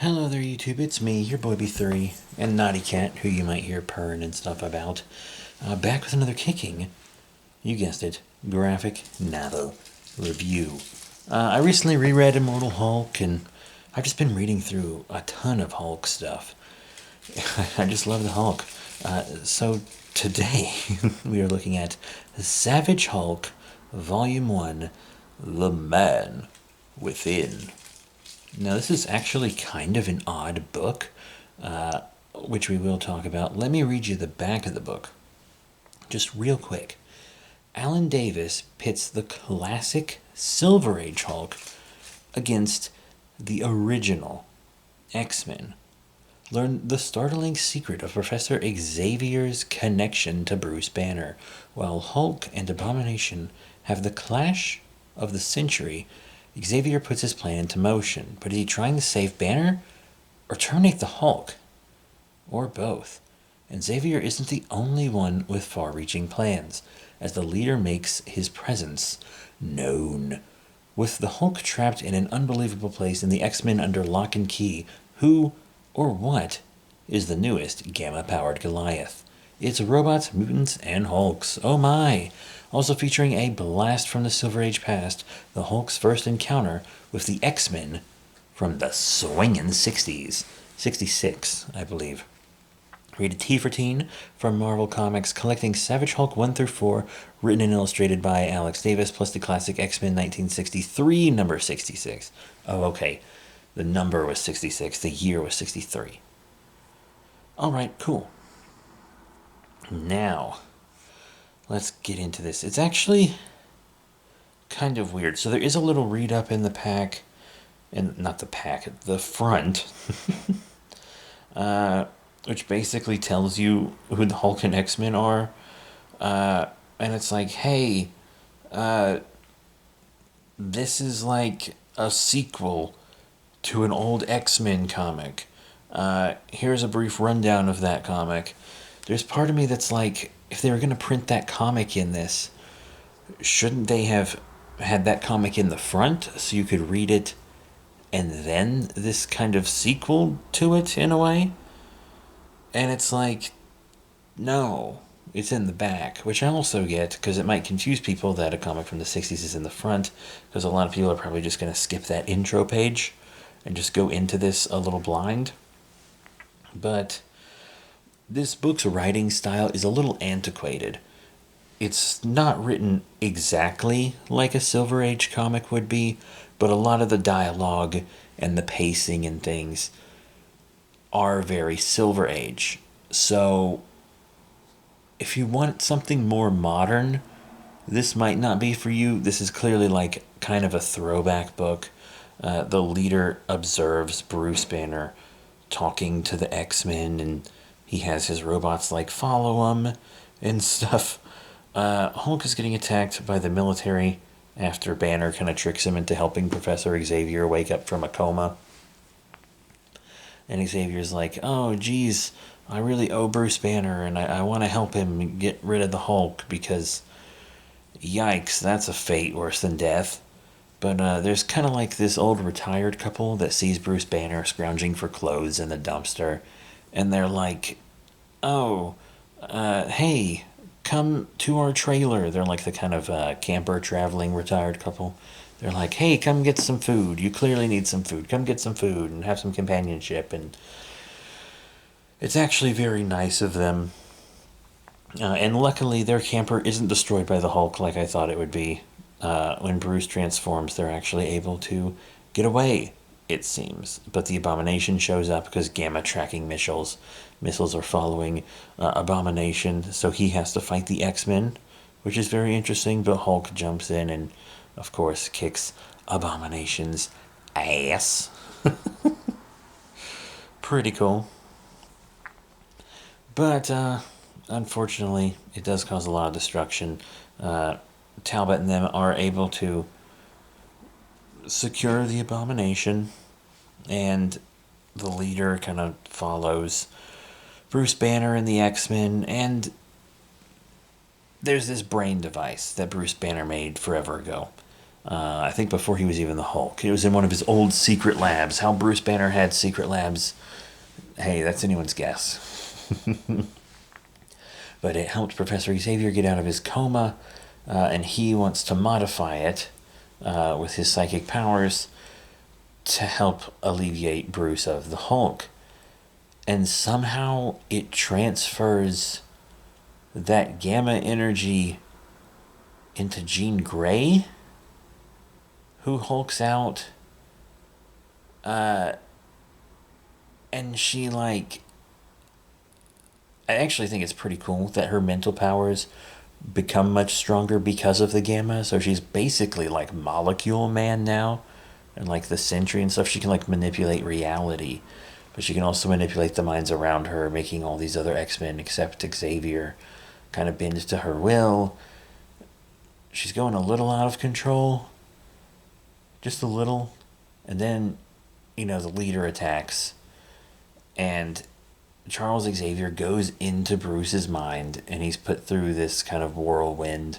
Hello there, YouTube. It's me, your boy B3, and Naughty Cat, who you might hear purring and stuff about. Back with another kicking, you guessed it, graphic novel review. I recently reread Immortal Hulk, and I've just been reading through a ton of Hulk stuff. I just love the Hulk. So today, we are looking at Savage Hulk, Volume 1, The Man Within. Now, this is actually kind of an odd book, which we will talk about. Let me read you the back of the book, just real quick. Alan Davis pits the classic Silver Age Hulk against the original X-Men. Learn the startling secret of Professor Xavier's connection to Bruce Banner, while Hulk and Abomination have the clash of the century. Xavier puts his plan into motion, but is he trying to save Banner or terminate the Hulk? Or both? And Xavier isn't the only one with far-reaching plans, as the leader makes his presence known. With the Hulk trapped in an unbelievable place and the X-Men under lock and key, who or what is the newest Gamma-powered Goliath? It's robots, mutants, and Hulks. Oh my! Also featuring a blast from the Silver Age past, the Hulk's first encounter with the X-Men from the swingin' 60s. 66, I believe. Rated T for Teen from Marvel Comics, collecting Savage Hulk 1 through 4, written and illustrated by Alex Davis, plus the classic X-Men 1963, number 66. Oh, okay. The number was 66, the year was 63. Alright, cool. Now, let's get into this. It's actually kind of weird. So there is a little read up in the pack, and not the pack, the front, which basically tells you who the Hulk and X-Men are. And it's like, hey, this is like a sequel to an old X-Men comic. Here's a brief rundown of that comic. There's part of me that's like, if they were going to print that comic in this, shouldn't they have had that comic in the front so you could read it and then this kind of sequel to it in a way? And it's like, no, it's in the back, which I also get because it might confuse people that a comic from the 60s is in the front, because a lot of people are probably just going to skip that intro page and just go into this a little blind. But this book's writing style is a little antiquated. It's not written exactly like a Silver Age comic would be, but a lot of the dialogue and the pacing and things are very Silver Age. So, if you want something more modern, this might not be for you. This is clearly like kind of a throwback book. The leader observes Bruce Banner talking to the X-Men, and he has his robots like follow him and stuff. Hulk is getting attacked by the military after Banner kind of tricks him into helping Professor Xavier wake up from a coma. And Xavier's like, oh geez, I really owe Bruce Banner, and I want to help him get rid of the Hulk because, yikes, that's a fate worse than death. But there's kind of like this old retired couple that sees Bruce Banner scrounging for clothes in the dumpster, and they're like, oh, hey, come to our trailer. They're like the kind of camper traveling retired couple. They're like, hey, come get some food. You clearly need some food. Come get some food and have some companionship. And it's actually very nice of them. And luckily, their camper isn't destroyed by the Hulk like I thought it would be. When Bruce transforms, they're actually able to get away, it seems. But the Abomination shows up because gamma tracking missiles are following Abomination, so he has to fight the X-Men, which is very interesting. But Hulk jumps in and, of course, kicks Abomination's ass. Pretty cool. But unfortunately, it does cause a lot of destruction. Talbot and them are able to secure the Abomination, and the leader kind of follows Bruce Banner and the X-Men, and there's this brain device that Bruce Banner made forever ago I think before he was even the Hulk. It was in one of his old secret labs. How Bruce Banner had secret labs, hey, that's anyone's guess. But it helped Professor Xavier get out of his coma, and he wants to modify it with his psychic powers to help alleviate Bruce of the Hulk. And somehow it transfers that gamma energy into Jean Grey, who hulks out. And she, like, I actually think it's pretty cool that her mental powers become much stronger because of the gamma. So she's basically like Molecule Man now, and like the Sentry and stuff. She can like manipulate reality, but she can also manipulate the minds around her, making all these other X-Men except Xavier kind of bend to her will. She's going a little out of control, just a little, and then, the leader attacks, and Charles Xavier goes into Bruce's mind, and he's put through this kind of whirlwind.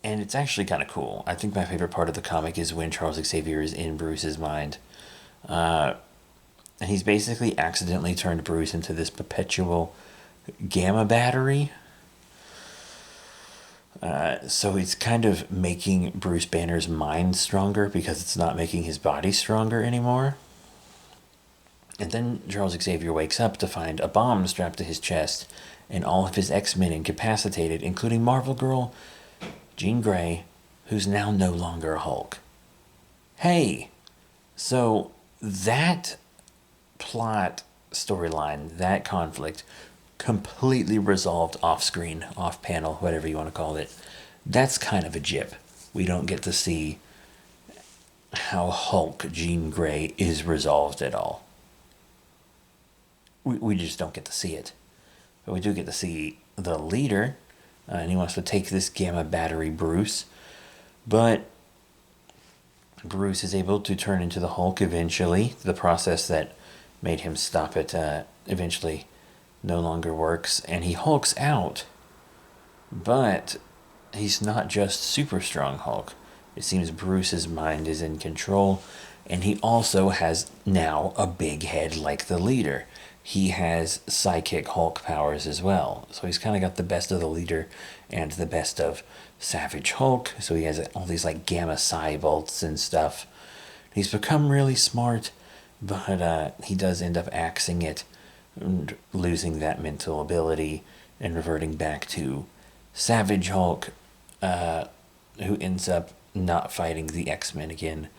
And it's actually kind of cool. I think my favorite part of the comic is when Charles Xavier is in Bruce's mind. And he's basically accidentally turned Bruce into this perpetual gamma battery. So it's kind of making Bruce Banner's mind stronger because it's not making his body stronger anymore. And then Charles Xavier wakes up to find a bomb strapped to his chest and all of his X-Men incapacitated, including Marvel Girl, Jean Grey, who's now no longer a Hulk. Hey, so that plot storyline, that conflict, completely resolved off-screen, off-panel, whatever you want to call it. That's kind of a jip. We don't get to see how Hulk Jean Grey is resolved at all. We just don't get to see it. But we do get to see the leader, and he wants to take this gamma battery Bruce. But Bruce is able to turn into the Hulk eventually. The process that made him stop it eventually no longer works, and he hulks out. But he's not just super strong Hulk. It seems Bruce's mind is in control, and he also has now a big head like the leader. He has psychic Hulk powers as well. So he's kind of got the best of the leader and the best of Savage Hulk. So he has all these like gamma psi bolts and stuff. He's become really smart, but he does end up axing it and losing that mental ability and reverting back to Savage Hulk, who ends up not fighting the X-Men again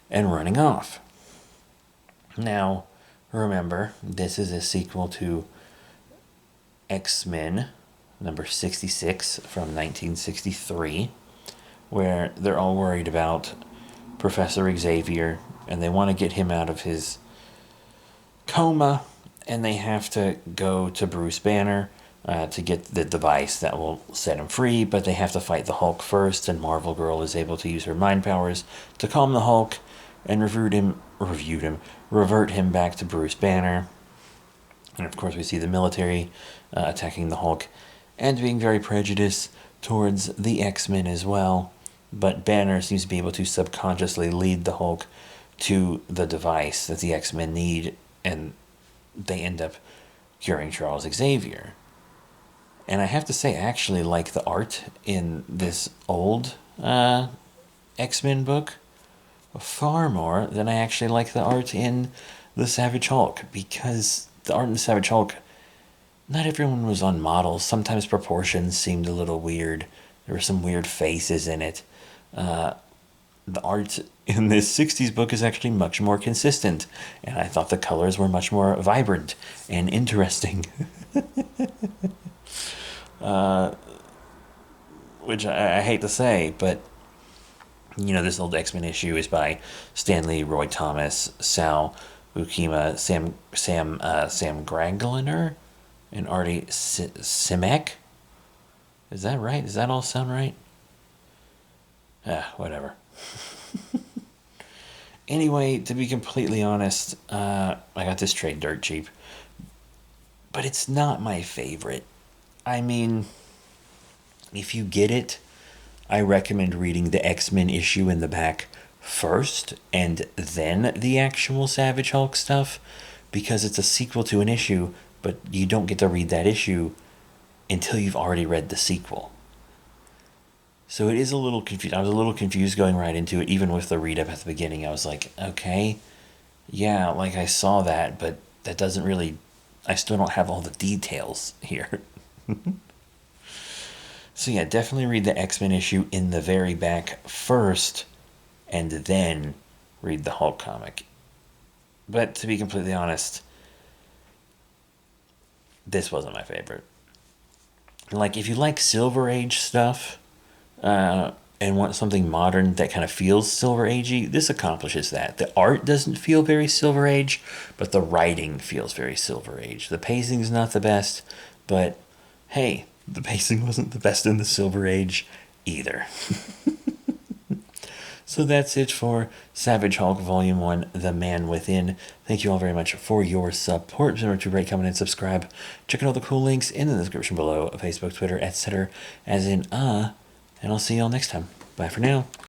and running off. Now, remember, this is a sequel to X-Men number 66 from 1963, where they're all worried about Professor Xavier, and they want to get him out of his coma, and they have to go to Bruce Banner to get the device that will set him free, but they have to fight the Hulk first, and Marvel Girl is able to use her mind powers to calm the Hulk and revert him back to Bruce Banner. And of course we see the military attacking the Hulk and being very prejudiced towards the X-Men as well. But Banner seems to be able to subconsciously lead the Hulk to the device that the X-Men need, and they end up curing Charles Xavier. And I have to say, I actually like the art in this old X-Men book far more than I actually like the art in the Savage Hulk, because the art in the Savage Hulk, not everyone was on models. Sometimes proportions seemed a little weird. There were some weird faces in it. The art in this 60s book is actually much more consistent, and I thought the colors were much more vibrant and interesting. Which I hate to say, but this old X-Men issue is by Stanley Roy Thomas, Sal Buscema, Sam Gragliner, and Artie Simek. Is that right? Does that all sound right? Whatever. Anyway, to be completely honest, I got this trade dirt cheap, but it's not my favorite. I mean, if you get it, I recommend reading the X-Men issue in the back first and then the actual Savage Hulk stuff, because it's a sequel to an issue, but you don't get to read that issue until you've already read the sequel. So it is a little confused. I was a little confused going right into it, even with the read up at the beginning. I was like, okay, yeah, like I saw that, but that doesn't really. I still don't have all the details here. So yeah, definitely read the X-Men issue in the very back first, and then read the Hulk comic. But to be completely honest, this wasn't my favorite. Like, if you like Silver Age stuff, and want something modern that kind of feels Silver Agey, this accomplishes that. The art doesn't feel very Silver Age, but the writing feels very Silver Age. The pacing's not the best, but hey, the pacing wasn't the best in the Silver Age either. So that's it for Savage Hulk Volume 1, The Man Within. Thank you all very much for your support. Remember to rate, comment, and subscribe. Check out all the cool links in the description below. Facebook, Twitter, etc. As in, and I'll see you all next time. Bye for now.